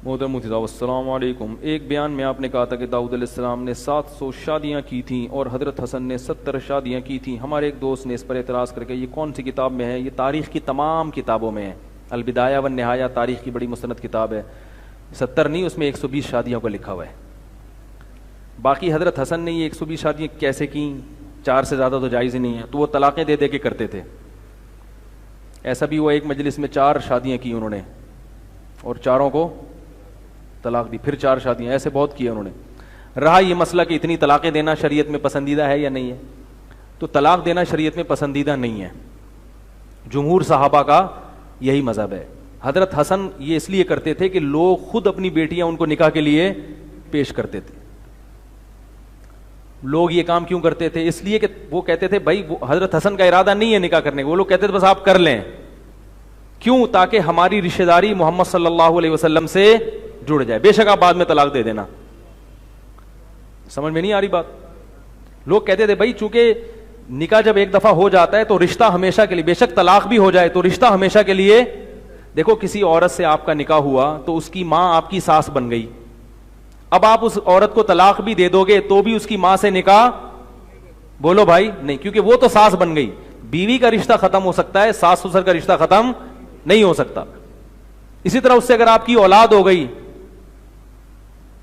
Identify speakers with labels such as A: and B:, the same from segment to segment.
A: محترم مفتي صاحب السلام علیکم. ایک بیان میں آپ نے کہا تھا کہ داؤد علیہ السلام نے 700 شادیاں کی تھیں اور حضرت حسن نے 70 شادیاں کی تھیں. ہمارے ایک دوست نے اس پر اعتراض کر کے یہ کون سی کتاب میں ہے؟ یہ تاریخ کی تمام کتابوں میں ہے. البدایہ والنہایہ تاریخ کی بڑی مستند کتاب ہے. 70 نہیں، اس میں 120 شادیوں کو لکھا ہوا ہے. باقی حضرت حسن نے یہ 120 شادیاں کیسے کیں؟ 4 سے زیادہ تو جائز ہی نہیں ہے. تو وہ طلاقیں دے دے کے کرتے تھے. ایسا بھی ہوا ایک مجلس میں 4 شادیاں کی انہوں نے اور چاروں کو طلاق دی، پھر 4 شادیاں. ایسے بہت کیے انہوں نے. رہا یہ مسئلہ کہ اتنی طلاقیں دینا شریعت میں پسندیدہ ہے یا نہیں ہے، تو طلاق دینا شریعت میں پسندیدہ نہیں ہے. جمہور صحابہ کا یہی مذہب ہے. حضرت حسن یہ اس لیے کرتے تھے کہ لوگ خود اپنی بیٹیاں ان کو نکاح کے لیے پیش کرتے تھے. لوگ یہ کام کیوں کرتے تھے؟ اس لیے کہ وہ کہتے تھے بھائی حضرت حسن کا ارادہ نہیں ہے نکاح کرنے کا، وہ لوگ کہتے تھے بس آپ کر لیں. کیوں؟ تاکہ ہماری رشتہ داری محمد صلی اللہ علیہ وسلم سے جڑ جائے. بے شک آپ بعد میں طلاق دے دینا. سمجھ میں نہیں آ رہی بات؟ لوگ کہتے تھے بھائی چونکہ نکاح جب ایک دفعہ ہو جاتا ہے تو رشتہ ہمیشہ کے لیے، بے شک طلاق بھی ہو جائے تو رشتہ ہمیشہ کے لیے. دیکھو کسی عورت سے آپ کا نکاح ہوا تو اس کی ماں آپ کی ساس بن گئی. اب آپ اس عورت کو طلاق بھی دے دو گے تو بھی اس کی ماں سے نکاح، بولو بھائی نہیں، کیونکہ وہ تو ساس بن گئی. بیوی کا رشتہ ختم ہو سکتا ہے، ساس سسر کا رشتہ ختم نہیں ہو سکتا. اسی طرح اس سے اگر آپ کی اولاد ہو گئی،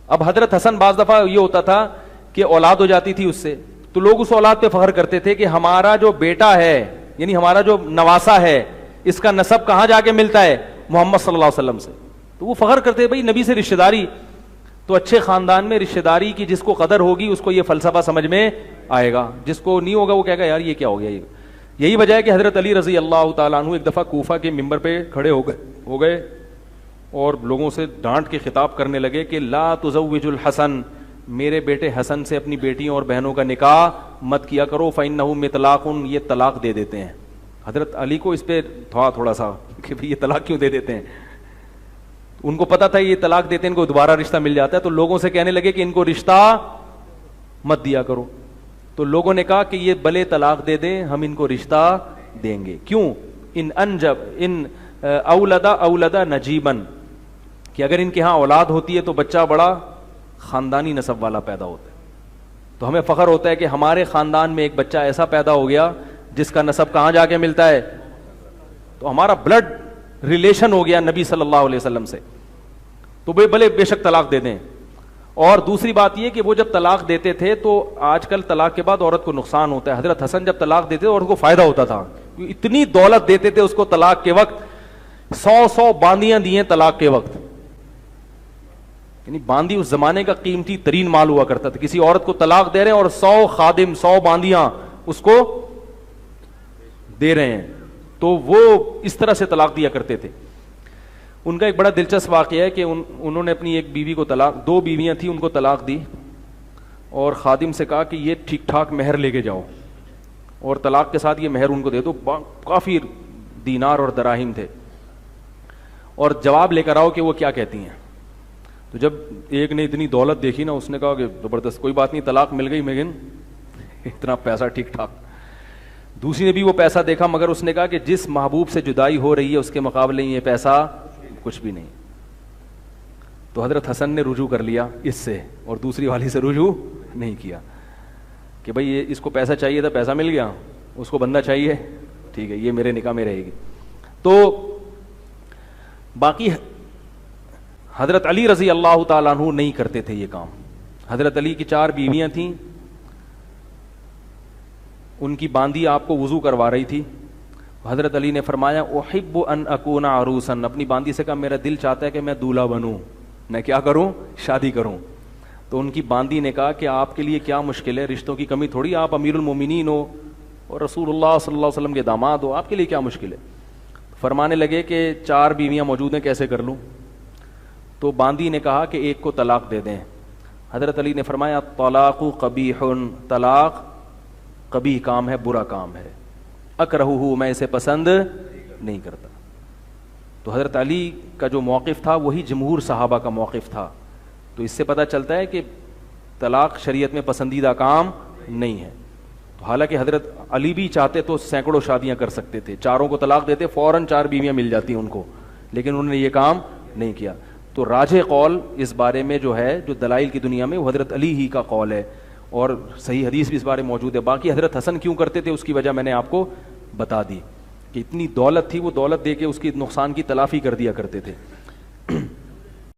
A: اب حضرت حسن بعض دفعہ یہ ہوتا تھا کہ اولاد ہو جاتی تھی اس سے، تو لوگ اس اولاد پہ فخر کرتے تھے کہ ہمارا جو بیٹا ہے، یعنی ہمارا جو نواسا ہے، اس کا نسب کہاں جا کے ملتا ہے؟ محمد صلی اللہ علیہ وسلم سے. تو وہ فخر کرتے بھائی نبی سے رشتہ داری. تو اچھے خاندان میں رشتہ داری کی جس کو قدر ہوگی اس کو یہ فلسفہ سمجھ میں آئے گا، جس کو نہیں ہوگا وہ کہے گا یار یہ کیا ہو گیا. یہی وجہ ہے کہ حضرت علی رضی اللہ تعالیٰ عنہ ایک دفعہ کوفہ کے ممبر پہ کھڑے ہو گئے اور لوگوں سے ڈانٹ کے خطاب کرنے لگے کہ لا تزوج الحسن، میرے بیٹے حسن سے اپنی بیٹیوں اور بہنوں کا نکاح مت کیا کرو، فإنہ مطلاق، یہ طلاق دے دیتے ہیں. حضرت علی کو اس پہ تھوڑا سا کہ یہ طلاق کیوں دے دیتے ہیں. ان کو پتا تھا یہ طلاق دیتے ہیں ان کو دوبارہ رشتہ مل جاتا ہے، تو لوگوں سے کہنے لگے کہ ان کو رشتہ مت دیا کرو. تو لوگوں نے کہا کہ یہ بلے طلاق دے دیں، ہم ان کو رشتہ دیں گے. کیوں؟ ان اولدا نجیبن، کہ اگر ان کے ہاں اولاد ہوتی ہے تو بچہ بڑا خاندانی نسب والا پیدا ہوتا ہے. تو ہمیں فخر ہوتا ہے کہ ہمارے خاندان میں ایک بچہ ایسا پیدا ہو گیا جس کا نسب کہاں جا کے ملتا ہے، تو ہمارا بلڈ ریلیشن ہو گیا نبی صلی اللہ علیہ وسلم سے. تو بھلے بے شک طلاق دے دیں. اور دوسری بات یہ کہ وہ جب طلاق دیتے تھے تو آج کل طلاق کے بعد عورت کو نقصان ہوتا ہے. حضرت حسن جب طلاق دیتے عورت کو فائدہ ہوتا تھا، اتنی دولت دیتے تھے اس کو طلاق کے وقت. 100 باندیاں دیے طلاق کے وقت. یعنی باندی اس زمانے کا قیمتی ترین مال ہوا کرتا تھا. کسی عورت کو طلاق دے رہے ہیں اور 100 خادم 100 باندیاں اس کو دے رہے ہیں، تو وہ اس طرح سے طلاق دیا کرتے تھے. ان کا ایک بڑا دلچسپ واقعہ ہے کہ انہوں نے اپنی ایک بیوی کو طلاق، 2 بیویاں تھیں ان کو طلاق دی اور خادم سے کہا کہ یہ ٹھیک ٹھاک مہر لے کے جاؤ اور طلاق کے ساتھ یہ مہر ان کو دے دو. کافی دینار اور دراہم تھے، اور جواب لے کر آؤ کہ وہ کیا کہتی ہیں. تو جب ایک نے اتنی دولت دیکھی نا، اس نے کہا کہ زبردست، کوئی بات نہیں طلاق مل گئی لیکن اتنا پیسہ ٹھیک ٹھاک. دوسری نے بھی وہ پیسہ دیکھا مگر اس نے کہا کہ جس محبوب سے جدائی ہو رہی ہے اس کے مقابلے یہ پیسہ کچھ بھی نہیں. تو حضرت حسن نے رجوع کر لیا اس سے اور دوسری والی سے رجوع نہیں کیا کہ بھائی یہ اس کو پیسہ چاہیے تھا، پیسہ مل گیا، اس کو بندہ چاہیے، ٹھیک ہے یہ میرے نکاح میں رہے گی. تو باقی حضرت علی رضی اللہ تعالیٰ عنہ نہیں کرتے تھے یہ کام. حضرت علی کی 4 بیویاں تھیں، ان کی باندی آپ کو وضو کروا رہی تھی. حضرت علی نے فرمایا احب ان اکون عروسا، اپنی باندی سے کہا میرا دل چاہتا ہے کہ میں دولہا بنوں، میں کیا کروں؟ شادی کروں. تو ان کی باندی نے کہا کہ آپ کے لیے کیا مشکل ہے، رشتوں کی کمی تھوڑی، آپ امیر المومنین ہو اور رسول اللہ صلی اللہ علیہ وسلم کے داماد ہو، آپ کے لیے کیا مشکل ہے. فرمانے لگے کہ 4 بیویاں موجود ہیں، کیسے کر لوں؟ تو باندی نے کہا کہ ایک کو طلاق دے دیں. حضرت علی نے فرمایا طلاق قبیح، طلاق قبیح کام ہے، برا کام ہے، اکرہہ، میں اسے پسند نہیں کرتا. تو حضرت علی کا جو موقف تھا وہی جمہور صحابہ کا موقف تھا. تو اس سے پتہ چلتا ہے کہ طلاق شریعت میں پسندیدہ کام نہیں ہے. تو حالانکہ حضرت علی بھی چاہتے تو سینکڑوں شادیاں کر سکتے تھے، 4 کو طلاق دیتے فوراً 4 بیویاں مل جاتی ان کو، لیکن انہوں نے یہ کام نہیں کیا. تو راجح قول اس بارے میں جو ہے، جو دلائل کی دنیا میں، وہ حضرت علی ہی کا قول ہے، اور صحیح حدیث بھی اس بارے میں موجود ہے. باقی حضرت حسن کیوں کرتے تھے اس کی وجہ میں نے آپ کو بتا دی کہ اتنی دولت تھی، وہ دولت دے کے اس کی نقصان کی تلافی کر دیا کرتے تھے.